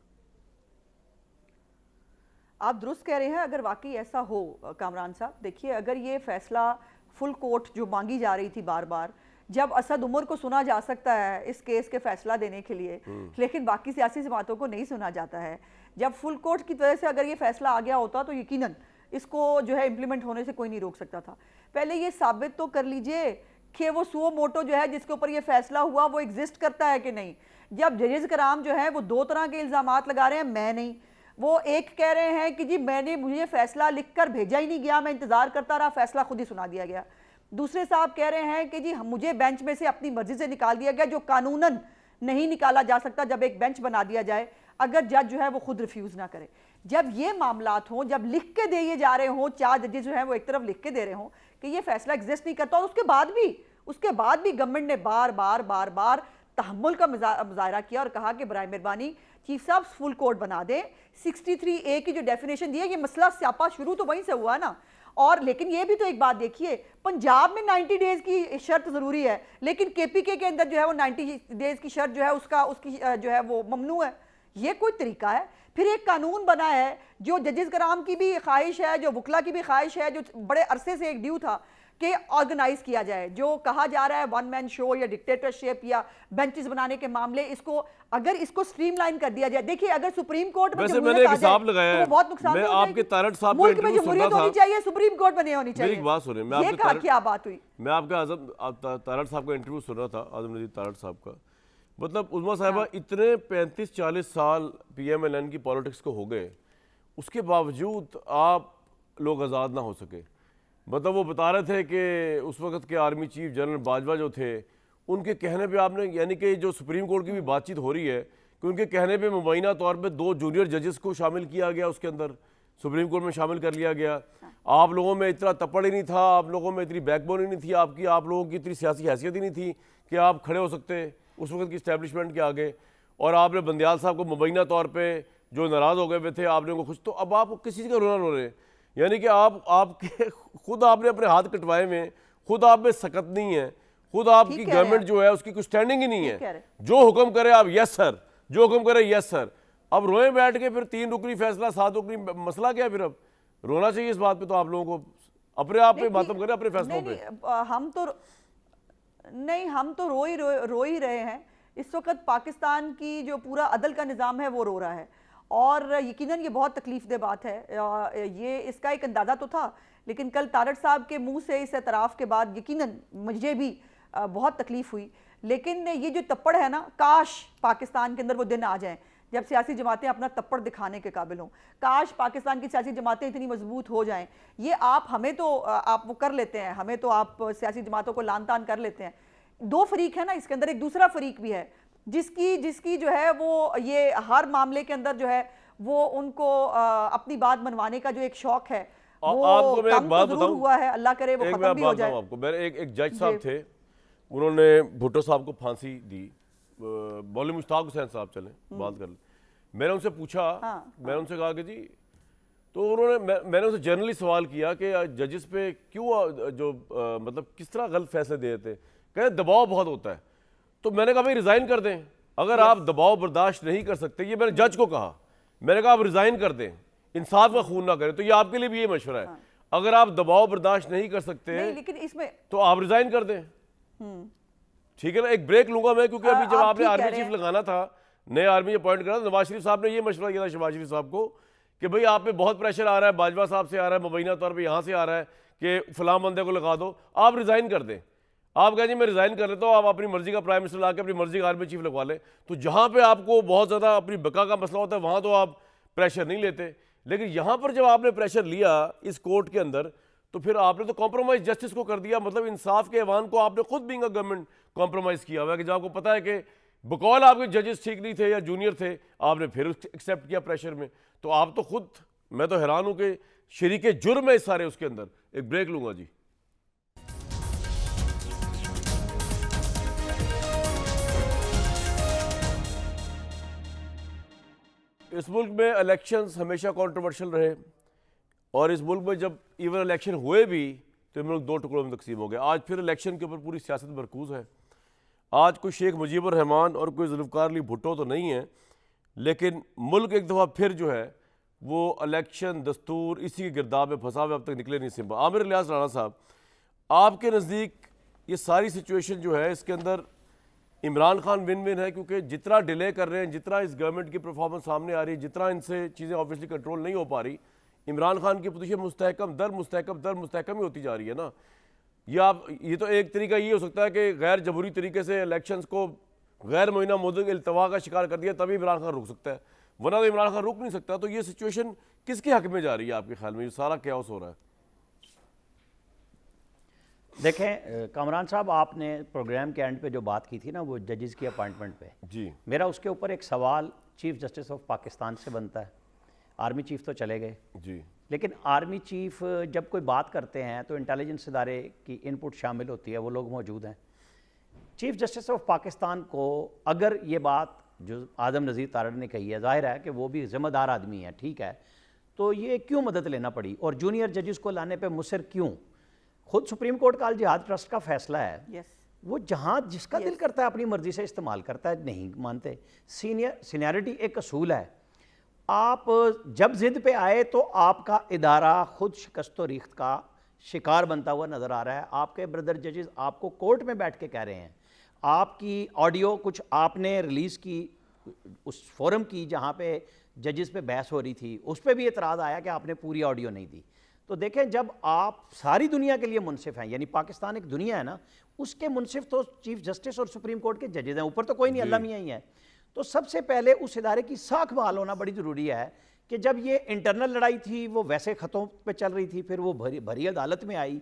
आप दुरुस्त कह रहे हैं। अगर वाकई ऐसा हो कामरान साहब, देखिए अगर ये फैसला फुल कोर्ट जो मांगी जा रही थी बार बार, जब असद उमर को सुना जा सकता है इस केस के फैसला देने के लिए, लेकिन बाकी सियासी जमातों को नहीं सुना जाता है, जब फुल कोर्ट की वजह से अगर ये फैसला आ गया होता तो यकीनन इसको जो है इम्प्लीमेंट होने से कोई नहीं रोक सकता था। पहले ये साबित तो कर लीजिए कि वो सुओ मोटो जो है जिसके ऊपर ये फैसला हुआ वो एग्जिस्ट करता है कि नहीं। जब जजेस कराम जो है वो दो तरह के इल्ज़ामात लगा रहे हैं, मैं नहीं, वो एक कह रहे हैं कि जी मुझे फैसला लिखकर भेजा ही नहीं गया, मैं इंतजार करता रहा, फैसला खुद ही सुना दिया गया। दूसरे साहब कह रहे हैं कि जी मुझे बेंच में से अपनी मर्जी से निकाल दिया गया, जो कानूनन नहीं निकाला जा सकता जब एक बेंच बना दिया जाए, अगर जज जो है वो खुद रिफ्यूज ना करे। जब ये मामलात हों, जब लिख के दिए जा रहे हों, चार जजेस जो हैं वो एक तरफ लिख के दे रहे हों कि ये फैसला एग्जिस्ट नहीं करता, और उसके बाद भी गवर्नमेंट ने बार बार तहम्मुल का मुजाहरा किया और कहा कि बराए मेहरबानी चीफ साहब फुल कोर्ट बना दें। 63A की जो डेफिनेशन दी है, ये मसला स्यापा शुरू तो वहीं से हुआ ना। और लेकिन ये भी तो एक बात देखिए, पंजाब में 90 डेज की शर्त जरूरी है, लेकिन KPK के अंदर जो है वो 90 डेज की शर्त जो है उसकी जो है वो ममनू है। ये कोई तरीका है? फिर एक कानून बना है जो जजेस कराम की भी ख्वाहिश है, जो वकला की भी ख्वाहिश है, जो बड़े अरसे से एक ड्यू था कि ऑर्गेनाइज किया जाए, जो कहा जा रहा है वन मैन शो या डिक्टेटरशिप या बेंचेस बनाने के मामले, इसको अगर इसको स्ट्रीमलाइन कर दिया जाए। देखिए अगर सुप्रीम कोर्ट में वैसे मैंने एक हिसाब लगाया तो है, बहुत नुकसान मैं हो आपके जाएगी। तारड़ साहब का मुल्क में इंटरव्यू सुन रहा जमहूरियत होनी था। चाहिए, सुप्रीम कोर्ट बने होनी चाहिए। मेरी एक बात सुनिए, मैं ये आपके कहा क्या बात हुई? मैं आपका आजम तारड़ साहब का इंटरव्यू सुन रहा था, आजम नजीर तारड़ साहब का। मतलब उज़्मा साहिबा इतने 35-40 साल PMLN की पॉलिटिक्स को हो गए, उसके बावजूद आप लोग आज़ाद ना हो सके। मतलब वो बता रहे थे कि उस वक्त के आर्मी चीफ जनरल बाजवा जो थे, उनके कहने पे आपने, यानी कि जो सुप्रीम कोर्ट की भी बातचीत हो रही है कि उनके कहने पे मुबैना तौर पे 2 जूनियर जजेस को शामिल किया गया, उसके अंदर सुप्रीम कोर्ट में शामिल कर लिया गया। आप लोगों में इतना तपड़ ही नहीं था, आप लोगों में इतनी बैकबोन ही नहीं थी आपकी, आप लोगों की इतनी सियासी हैसियत ही नहीं थी कि आप खड़े हो सकते उस वक्त की इस्टेब्लिशमेंट के आगे। और आपने बंदियाल साहब को मुबैना तौर पर जो नाराज़ हो गए हुए थे, आपने उनको खुश, तो अब आप किसी चीज़ का रोना रो रहे हैं। यानी कि आपके खुद आपने अपने हाथ कटवाए में, खुद आप में सकत नहीं है, खुद आपकी गवर्नमेंट जो है उसकी कुछ स्टैंडिंग ही नहीं है। जो हुक्म करे आप यस सर, जो हुक्म करे यस सर। अब रोए बैठ के फिर 3 रुकनी फैसला, 7 रुकनी, मसला क्या है फिर? अब रोना चाहिए इस बात पे तो आप लोगों को, अपने आप पे मातम करें अपने फैसलों पे। हम तो रो ही रहे हैं। इस वक्त पाकिस्तान की जो पूरा अदल का निज़ाम है वो रो रहा है, और यकीनन ये बहुत तकलीफ-दह बात है। ये इसका एक अंदाज़ा तो था, लेकिन कल तारड़ साहब के मुंह से इस एतराफ़ के बाद यकीनन मुझे भी बहुत तकलीफ़ हुई। लेकिन ये जो तप्पड़ है ना, काश पाकिस्तान के अंदर वो दिन आ जाएं जब सियासी जमातें अपना तप्पड़ दिखाने के काबिल हों। काश पाकिस्तान की सियासी जमातें इतनी मजबूत हो जाएं। ये आप हमें तो आप वो कर लेते हैं, हमें तो आप सियासी जमातों को लान तान कर लेते हैं। 2 फरीक है ना इसके अंदर, एक दूसरा फरीक भी है जिसकी जो है वो ये हर मामले के अंदर जो है वो उनको अपनी बात मनवाने का जो एक शौक है वो आपको मैं एक बात बताऊं, हुआ है, अल्लाह करे वो खत्म भी हो जाए। आपको मेरे एक जज साहब थे, उन्होंने भुट्टो साहब को फांसी दी, मौलवी मुश्ताक हुसैन साहब, चले बात कर ले। मैंने उनसे पूछा, मैंने उनसे कहा कि जी, तो मैंने उनसे जनरली सवाल किया कि जजेस पे क्यों जो मतलब किस तरह गलत फैसले दे देते, कहे दबाव बहुत होता है। तो मैंने कहा भाई रिजाइन कर दें, अगर आप दबाव बर्दाश्त नहीं कर सकते, ये मैंने जज को कहा, मैंने कहा आप रिजाइन कर दें, इंसाफ का खून ना करें। तो ये आपके लिए भी ये मशवरा है, अगर आप दबाव बर्दाश्त नहीं कर सकते लेकिन इसमें तो आप रिजाइन कर दें, ठीक है ना। एक ब्रेक लूंगा मैं, क्योंकि अभी जब आपने आर्मी चीफ लगाना था, नए आर्मी अपॉइंट करा, नवाज शरीफ साहब ने ये मशवरा किया था शहबाज शरीफ साहब को कि भाई आप पे बहुत प्रेशर आ रहा है, बाजवा साहब से आ रहा है, मुबैना तौर पर यहाँ से आ रहा है कि फलां बंदे को लगा दो, आप रिजाइन कर दें। आप कहें जी मैं रिजाइन कर लेता हूँ, आप अपनी मर्जी का प्राइम मिनिस्टर लाके अपनी मर्जी का आर्मी चीफ लगवा लें। तो जहाँ पे आपको बहुत ज़्यादा अपनी बका का मसला होता है वहाँ तो आप प्रेशर नहीं लेते, लेकिन यहाँ पर जब आपने प्रेशर लिया इस कोर्ट के अंदर, तो फिर आपने तो कॉम्प्रोमाइज जस्टिस को कर दिया। मतलब इंसाफ के ऐवान को आपने खुद बीइंग अ गवर्नमेंट कॉम्प्रोमाइज़ किया हुआ है कि जब आपको पता है कि बकौल आपके जजेस ठीक नहीं थे या जूनियर थे, आपने फिर एक्सेप्ट किया प्रेशर में। तो आप तो खुद, मैं तो हैरान हूँ कि शरीके जुर्म है इस सारे उसके अंदर। एक ब्रेक लूँगा जी। इस मुल्क में इलेक्शंस हमेशा कंट्रोवर्शियल रहे और इस मुल्क में जब इवन इलेक्शन हुए भी तो ये मुल्क दो टुकड़ों में तकसीम हो गया। आज फिर इलेक्शन के ऊपर पूरी सियासत मरकूज़ है। आज कोई शेख मुजीबुर रहमान और कोई जुल्फ़िकार अली भुट्टो तो नहीं है, लेकिन मुल्क एक दफ़ा फिर जो है वो इलेक्शन दस्तूर इसी के गिरदाब में फंसा हुआ अब तक निकले नहीं सिंबा। आमिर इलियास राणा साहब, आपके नज़दीक ये सारी सिचुएशन जो है इसके अंदर इमरान खान विन विन है, क्योंकि जितना डिले कर रहे हैं, जितना इस गवर्नमेंट की परफॉर्मेंस सामने आ रही है, जितना इनसे चीज़ें ऑब्वियसली कंट्रोल नहीं हो पा रही, इमरान खान की पोजीशन मुस्तहकम ही होती जा रही है ना। ये तो एक तरीका ये हो सकता है कि गैर जमहूरी तरीके से इलेक्शंस को गैर मुइना मुद्दे इल्तवा का शिकार कर दिया तभी इमरान खान रुक सकता है, वरना तो इमरान खान रुक नहीं सकता। तो ये सिचुएशन किसके हक में जा रही है आपके ख्याल में, ये सारा कैओस हो रहा है? देखें कामरान साहब, आपने प्रोग्राम के एंड पे जो बात की थी ना वो जजेस की अपॉइंटमेंट पे, जी मेरा उसके ऊपर एक सवाल चीफ जस्टिस ऑफ पाकिस्तान से बनता है। आर्मी चीफ तो चले गए जी, लेकिन आर्मी चीफ जब कोई बात करते हैं तो इंटेलिजेंस इदारे की इनपुट शामिल होती है, वो लोग मौजूद हैं। चीफ जस्टिस ऑफ पाकिस्तान को अगर ये बात जो आदम नज़ीर तारड़ ने कही है, जाहिर है कि वो भी ज़िम्मेदार आदमी है, ठीक है, तो ये क्यों मदद लेना पड़ी और जूनियर जजेस को लाने पे मुसर क्यों? खुद सुप्रीम कोर्ट का अल जिहाद ट्रस्ट का फैसला है, यस वो जहाँ जिसका दिल करता है अपनी मर्जी से इस्तेमाल करता है, नहीं मानते। सीनियरिटी एक असूल है। आप जब जिद पे आए तो आपका इदारा खुद शिकस्त व रीख्त का शिकार बनता हुआ नज़र आ रहा है। आपके ब्रदर जजेस आपको कोर्ट में बैठ के कह रहे हैं, आपकी ऑडियो कुछ आपने रिलीज़ की उस फोरम की जहाँ पे जजेस पे बहस हो रही थी, उस पर भी एतराज़ आया कि आपने पूरी ऑडियो नहीं दी। तो देखें, जब आप सारी दुनिया के लिए मुनसिफ हैं, यानी पाकिस्तान एक दुनिया है ना, उसके मुनसिफ तो चीफ जस्टिस और सुप्रीम कोर्ट के जजेस हैं, ऊपर तो कोई नहीं, अल्लाह मियाँ ही है। तो सबसे पहले उस इदारे की साख बहाल होना बड़ी ज़रूरी है कि जब ये इंटरनल लड़ाई थी वो वैसे ख़तों पे चल रही थी, फिर वो भरी अदालत में आई,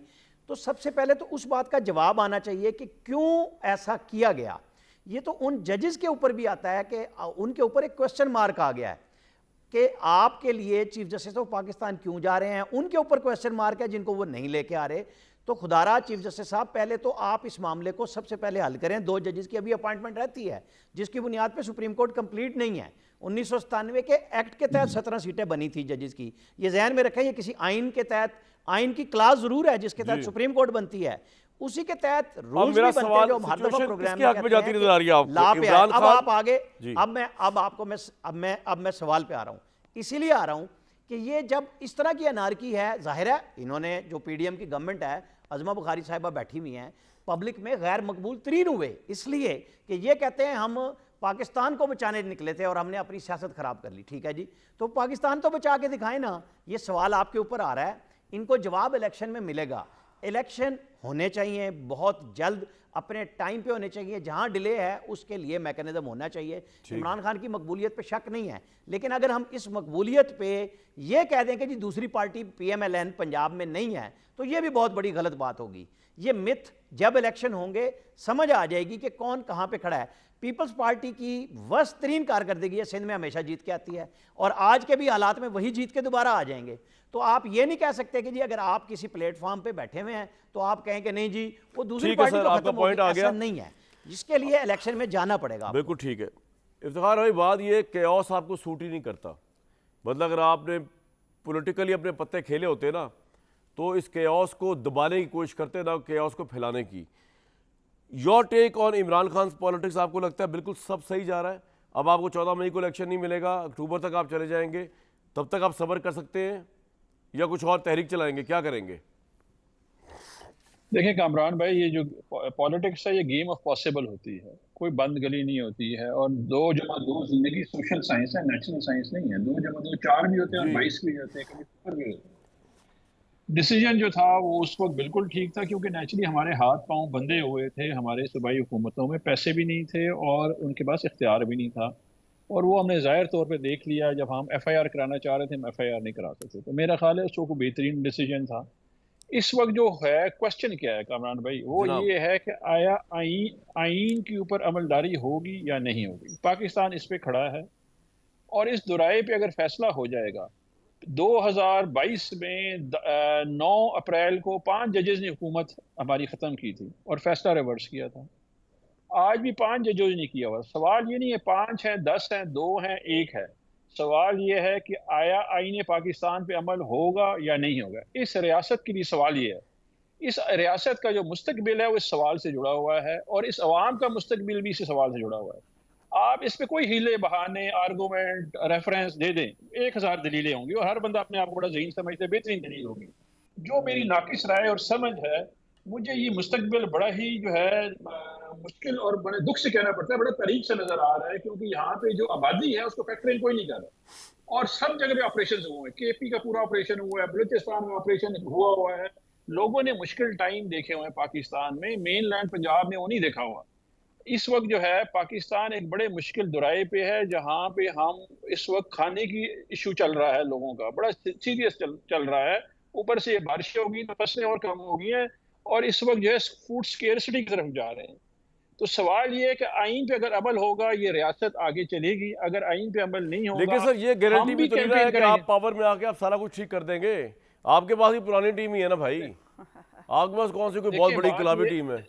तो सबसे पहले तो उस बात का जवाब आना चाहिए कि क्यों ऐसा किया गया। ये तो उन जजेस के ऊपर भी आता है कि उनके ऊपर एक क्वेश्चन मार्क आ गया है कि आपके लिए चीफ जस्टिस ऑफ पाकिस्तान क्यों जा रहे हैं, उनके ऊपर क्वेश्चन मार्क है जिनको वो नहीं लेके आ रहे। तो खुदारा चीफ जस्टिस साहब, पहले तो आप इस मामले को सबसे पहले हल करें। 2 जजेस की अभी अपॉइंटमेंट रहती है जिसकी बुनियाद पे सुप्रीम कोर्ट कंप्लीट नहीं है। 1997 के एक्ट के तहत 17 सीटें बनी थी जजेस की, ये जहन में रखें। ये किसी आइन के तहत, आइन की क्लास जरूर है जिसके तहत सुप्रीम कोर्ट बनती है, उसी के तहत रूल्स भी बनते हैं जो हर दफा प्रोग्राम में कहते हैं नजर आ रही है आपको? ला पे इमरान अब खान, आप आगे, जी। अब मैं सवाल पे आ रहा हूं, इसीलिए आ रहा हूं कि ये जब इस तरह की अनारकी है, जाहिर है इन्होंने जो पीडीएम की गवर्नमेंट है, अज़मा बुखारी साहिबा बैठी हुई हैं, पब्लिक में गैर मकबूल तरीन हुए इसलिए कि ये कहते हैं हम पाकिस्तान को बचाने निकले थे और हमने अपनी सियासत खराब कर ली। ठीक है जी, तो पाकिस्तान तो बचा के दिखाएं ना। ये सवाल आपके ऊपर आ रहा है, इनको जवाब इलेक्शन में मिलेगा। इलेक्शन होने चाहिए बहुत जल्द, अपने टाइम पे होने चाहिए। जहां डिले है उसके लिए मैकेनिज्म होना चाहिए। इमरान खान की मकबूलियत पे शक नहीं है, लेकिन अगर हम इस मकबूलियत पे ये कह दें कि जी दूसरी पार्टी PMLN पंजाब में नहीं है, तो ये भी बहुत बड़ी गलत बात होगी। ये मिथ जब इलेक्शन होंगे समझ आ जाएगी कि कौन कहां पे खड़ा है। पीपल्स पार्टी की वर्स्ट तरीन कारकर्दगी है, सिंध में हमेशा जीत के आती है और आज के भी हालात में वही जीत के दोबारा आ जाएंगे। तो आप ये नहीं कह सकते कि जी अगर आप किसी प्लेटफॉर्म पे बैठे हुए हैं तो आप कहें कि नहीं जी वो दूसरी पार्टी तो खत्म हो गई। ऐसा नहीं है, जिसके लिए इलेक्शन में जाना पड़ेगा। बिल्कुल ठीक है इफ्तिखार भाई, बात ये कैओस आपको सूट ही नहीं करता। मतलब अगर आपने पॉलिटिकली अपने पत्ते खेले होते ना तो इस कैओस को दबाने की कोशिश करते ना, कैओस को फैलाने की। Your take on Imran Khan politics, आपको लगता है बिल्कुल सब सही जा रहा है? अब आपको 14 मई को इलेक्शन नहीं मिलेगा, अक्टूबर तक आप चले जाएंगे, तब तक आप सब्र कर सकते हैं या कुछ और तहरीक चलाएंगे, क्या करेंगे? देखिए कामरान भाई, ये जो पॉलिटिक्स है ये गेम ऑफ पॉसिबल होती है, कोई बंद गली नहीं होती है। और 2 जमा 2 जिंदगी सोशल साइंस है, नेचुरल साइंस नहीं है। 2 जमा 2 4 भी होते हैं और 22 भी होते हैं, कभी 0 भी होते हैं। डिसीजन जो था वो उस वक्त बिल्कुल ठीक था, क्योंकि नेचुरली हमारे हाथ पांव बंधे हुए थे, हमारे सूबाई हुकूमतों में पैसे भी नहीं थे और उनके पास इख्तियार भी नहीं था। और वो हमने ज़ाहिर तौर पे देख लिया, जब हम FIR कराना चाह रहे थे हम FIR नहीं करा सकते। तो मेरा ख्याल है उसको बेहतरीन डिसीजन था। इस वक्त जो है क्वेश्चन क्या है कामरान भाई, वो ये है कि आया आईन के ऊपर अमलदारी होगी या नहीं होगी। पाकिस्तान इस पे खड़ा है और इस दुराए पे अगर फैसला हो जाएगा। 2022 में 9 अप्रैल को 5 जजेस ने हुकूमत हमारी ख़त्म की थी और फैसला रिवर्स किया था। आज भी 5 जजेस ने किया हुआ। सवाल ये नहीं है 5 हैं, 10 हैं, 2 हैं, 1 है। सवाल ये है कि आया आईने पाकिस्तान पे अमल होगा या नहीं होगा। इस रियासत के लिए सवाल ये है, इस रियासत का जो मुस्तकबिल है वो इस सवाल से जुड़ा हुआ है, और इस अवाम का मुस्तकबिल भी इस सवाल से जुड़ा हुआ है। आप इस पे कोई हीले बहाने, आर्गूमेंट, रेफरेंस दे दें, 1000 दलीलें होंगी और हर बंदा अपने आप को बड़ा ज़हीन समझते है, बेहतरीन दलील होगी। जो मेरी नाकिस राय और समझ है, मुझे ये मुस्तकबिल बड़ा ही जो है मुश्किल और बड़े दुख से कहना पड़ता है, बड़ा तारीक से नजर आ रहा है, क्योंकि यहाँ पे जो आबादी है उसको फैक्टर इन कोई नहीं कर रहा, और सब जगह पे ऑपरेशन हुए हैं। KP का पूरा ऑपरेशन हुआ है, बलूचिस्तान में ऑपरेशन हुआ है। लोगों ने मुश्किल टाइम देखे हुए हैं पाकिस्तान में, मेन लैंड पंजाब में वो नहीं देखा हुआ। इस वक्त जो है पाकिस्तान एक बड़े मुश्किल दुराए पे है, जहाँ पे हम इस वक्त खाने की इशू चल रहा है, लोगों का बड़ा सीरियस चल रहा है। ऊपर से बारिशें होगी तो फसलें और कम हो गई हैं, और इस वक्त जो है फूड स्केर्सिटी की तरफ जा रहे हैं। तो सवाल ये है कि आइन पे अगर अमल होगा ये रियासत आगे चलेगी, अगर आइन पे अमल नहीं होगा लेकिन सर ये गारंटी हम भी तो नहीं रहा है कि कैंपेन आप पावर में आके आप सारा कुछ ठीक कर देंगे। आपके पास भी पुरानी टीम ही है ना भाई, आपके पास कौन सी कोई बहुत बड़ी गुलाबी टीम है?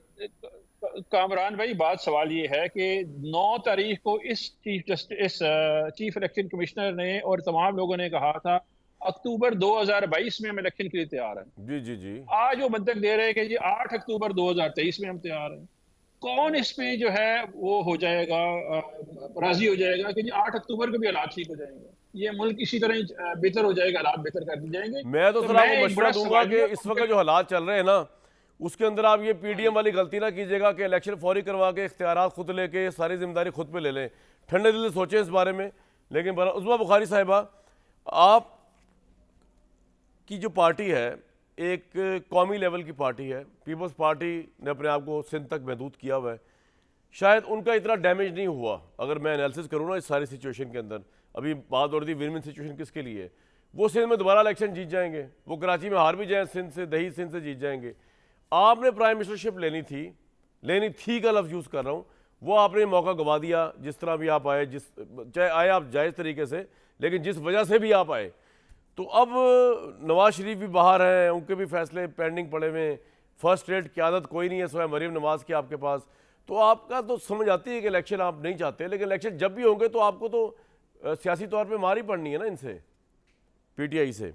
कामरान भाई, बात सवाल ये है कि 9 तारीख को इस चीफ इलेक्शन कमिश्नर ने और तमाम लोगों ने कहा था अक्टूबर 2022 में हम इलेक्शन के लिए तैयार हैं। जी जी जी। आज वो मंतक दे रहे हैं कि जी 8 अक्टूबर 2023 में हम तैयार हैं। कौन इस पे जो है वो हो जाएगा, राजी हो जाएगा कि जी 8 अक्टूबर को भी हालात ठीक हो जाएंगे, ये मुल्क इसी तरह ही बेहतर हो जाएगा, हालात बेहतर कर दिए जाएंगे? मैं तो सर आपको मशवरा दूंगा कि सवालिया इस वक्त जो हालात चल रहे हैं ना, उसके अंदर आप ये PDM वाली गलती ना कीजिएगा कि इलेक्शन फौरी करवा के इख्तियारात खुद लेके सारी जिम्मेदारी खुद पे ले लें। ठंडे दिल से सोचें इस बारे में। लेकिन उस्मा बुखारी साहिबा, आप की जो पार्टी है एक कौमी लेवल की पार्टी है, पीपल्स पार्टी ने अपने आप को सिंध तक महदूद किया हुआ है, शायद उनका इतना डैमेज नहीं हुआ। अगर मैं एनालिसिस करूँ ना इस सारी सिचुएशन के अंदर, अभी बात हो रही थी विन विन सिचुएशन किसके लिए है, वो सिंध में दोबारा इलेक्शन जीत जाएंगे, वो कराची में हार भी जाए सिंध से, दही सिंध से जीत जाएंगे। आपने प्राइम मिनिस्टरशिप लेनी थी का लफ्ज़ यूज़ कर रहा हूँ, वो आपने मौका गवा दिया। जिस तरह भी आप आए, चाहे आए आप जायज़ तरीके से, लेकिन जिस वजह से भी आप आए, तो अब नवाज शरीफ भी बाहर हैं, उनके भी फैसले पेंडिंग पड़े हुए हैं, फर्स्ट रेट क़यादत कोई नहीं है सिवाय मरीम नवाज की आपके पास। तो आपका तो समझ आती है कि इलेक्शन आप नहीं चाहते, लेकिन इलेक्शन जब भी होंगे तो आपको तो सियासी तौर पे मार ही पड़नी है ना इनसे, PTI से।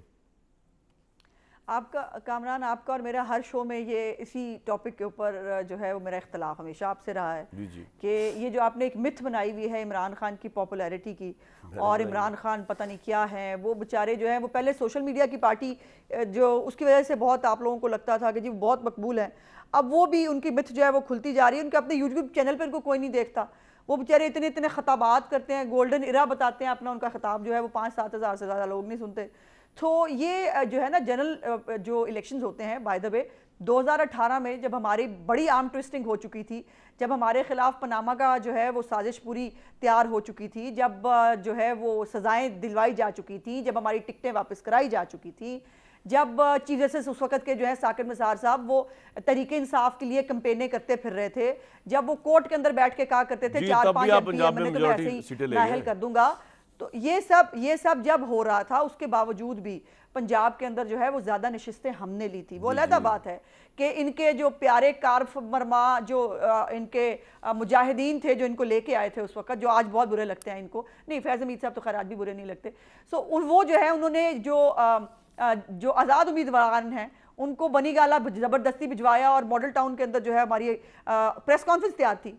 आपका कामरान, आपका और मेरा हर शो में ये इसी टॉपिक के ऊपर जो है वो मेरा इख्तलाफ हमेशा आपसे रहा है कि ये जो आपने एक मिथ बनाई हुई है इमरान खान की पॉपुलैरिटी की, और इमरान खान पता नहीं क्या है, वो बेचारे जो है वो पहले सोशल मीडिया की पार्टी जो उसकी वजह से बहुत आप लोगों को लगता था कि जी बहुत मकबूल है, अब वो भी उनकी मिथ जो है वो खुलती जा रही है। उनके अपने यूट्यूब चैनल पर उनको कोई नहीं देखता, वो बेचारे इतने इतने खताबात करते हैं, गोल्डन इरा बताते हैं अपना, उनका खिताब जो है वो 5-7 हज़ार से ज़्यादा लोग नहीं सुनते। तो ये जो है ना जनरल जो इलेक्शंस होते हैं, बाय द वे 2018 में जब हमारी बड़ी आर्म ट्विस्टिंग हो चुकी थी, जब हमारे खिलाफ पनामा का जो है वो साजिश पूरी तैयार हो चुकी थी, जब जो है वो सजाएं दिलवाई जा चुकी थी, जब हमारी टिकटें वापस कराई जा चुकी थी, जब चीफ जस्टिस उस वक्त के जो है साकिर निसार साहब वो तरीके इंसाफ के लिए कैंपेनें करते फिर रहे थे, जब वो कोर्ट के अंदर बैठ के कहा करते थे 4-5 MP मैं ऐसे ही नाहल कर दूंगा। तो ये सब जब हो रहा था, उसके बावजूद भी पंजाब के अंदर जो है वो ज़्यादा नशिस्तें हमने ली थी। वो अलग बात है कि इनके जो प्यारे कारफ मरमा जो इनके मुजाहिदीन थे जो इनको लेके आए थे उस वक्त, जो आज बहुत बुरे लगते हैं इनको, नहीं फैज़ हमीद साहब तो खैर आज भी बुरे नहीं लगते। सो वो जो है उन्होंने जो आज़ाद उम्मीदवार हैं उनको बनी गाला ज़बरदस्ती भिजवाया, और मॉडल टाउन के अंदर जो है हमारी प्रेस कॉन्फ्रेंस तैयार थी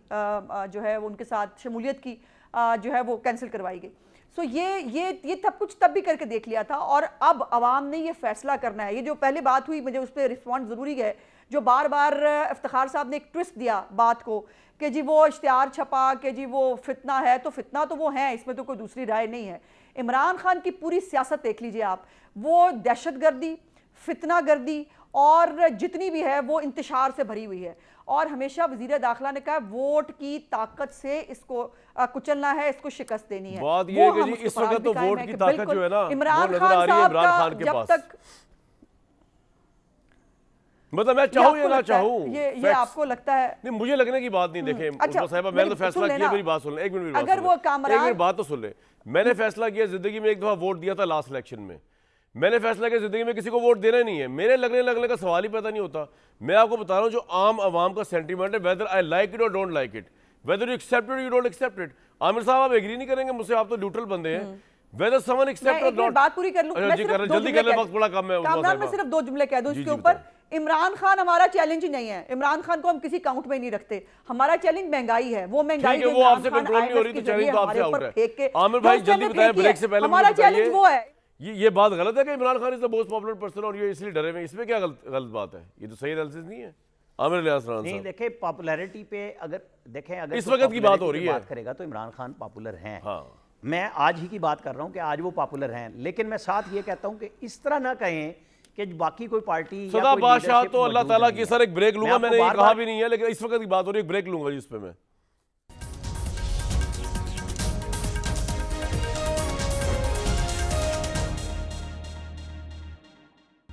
जो है वो उनके साथ शमूलियत की जो है वो कैंसिल करवाई गई। सो ये सब कुछ तब भी करके देख लिया था, और अब आवाम ने ये फैसला करना है। ये जो पहले बात हुई, मुझे उस पर रिस्पॉन्ड ज़रूरी है, जो बार बार इफ्तिखार साहब ने एक ट्विस्ट दिया बात को कि जी वो इश्तिहार छपा कि जी वो फितना है, तो फितना तो वो है, इसमें तो कोई दूसरी राय नहीं है। इमरान खान की पूरी सियासत देख लीजिए आप, वो दहशतगर्दी, फितना गर्दी और जितनी भी है वो इंतशार से भरी हुई है। और हमेशा वजीर दाखिला ने कहा वोट की ताकत से इसको कुचलना है, इसको शिकस्त देनी है। बात ये है कि जी इस वक्त तो वोट की ताकत जो है ना इमरान खान साहब का जब तक, मतलब मैं चाहूँ या ना चाहूँ, ये आपको लगता है? नहीं, मुझे लगने की बात नहीं। देखें अच्छा साहिबा, मैंने तो फैसला किया, मेरी बात सुन ले, 1 मिनट अगर वो कामरान बात तो सुन ले। मैंने फैसला किया, जिंदगी में एक दफा वोट दिया था लास्ट इलेक्शन में, मैंने फैसला किया जिंदगी में किसी को वोट देना नहीं है। मेरे लगने का सवाल ही पैदा नहीं होता। मैं आपको बता रहा हूँ जो आम आवाम का सेंटीमेंट है, वेदर आई लाइक इट और don't like it, whether you accept it you don't accept it. Aamir साहब आप एग्री नहीं करेंगे मुझसे, आप तो न्यूट्रल बंदे हैं। whether someone मैं accept or एक मिनट not। बात पूरी कर लूं। अच्छा, मैं जी, सिर्फ कर लें, दो जल्दी जुमले कर लें, कह- वक्त बड़ा कम है, कामरान, साहिबा। मैं सिर्फ 2 जुमले कह दूं जी, इसके जी, ऊपर। बताएं। इमरान खान हमारा चैलेंज ही नहीं है, इमरान खान को हम किसी काउंट में नहीं रखते। हमारा चैलेंज महंगाई है, वो महंगाई ठीक है, जो वो इमरान आपसे खान कंट्रोल नहीं हो IMF रही, के तो चैलेंज जरिए तो आपसे हमारे ऊपर आउट फेंक के- है। आमिर जो भाई उसने जल्दी हमें बताएं, फेंकी ब्रेक है, से पहले हमारा मुझे चैलेंज वो है। ये बात गलत है कि Imran Khan is the most popular person और ये इसलिए डरे हुए, इसमें क्या गलत बात है? ये तो सही एनालिसिस नहीं है। आमिर इलियास राना नहीं, साहब, देखें पॉपुलैरिटी पे अगर देखें, अगर इस कोई वक्त की बात हो popularity रही पे है। बात करेगा तो इमरान खान पॉपुलर हैं। हाँ। मैं आज ही की बात कर रहा हूं कि आज वो पॉपुलर हैं, लेकिन मैं साथ ये कहता हूं कि इस तरह ना कहें कि बाकी कोई पार्टी या सदा कोई बादशाह leadership तो अल्लाह मौजूद ताला नहीं की। है। सर एक ब्रेक लूंगा, आपको मैंने ये बार-बार- कहा भी नहीं है, लेकिन इस वक्त की बात हो रही है, एक ब्रेक लूंगा जिस पे मैं।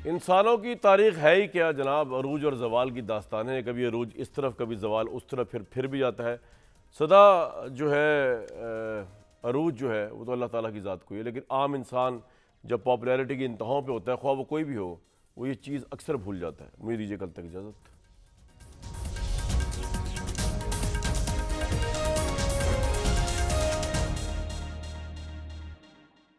इंसानों की तारीख है ही क्या जनाब, अरूज और जवाल की दास्तानें। कभी अरूज इस तरफ, कभी जवाल उस तरफ, फिर भी जाता है। सदा जो है अरूज जो है वो तो अल्लाह ताला की ज़ात को है, लेकिन आम इंसान जब पॉपुलैरिटी की इंतहाओं पे होता है, ख्वाह वो कोई भी हो, वो ये चीज़ अक्सर भूल जाता है। मुझे दीजिए कल तक इजाज़त।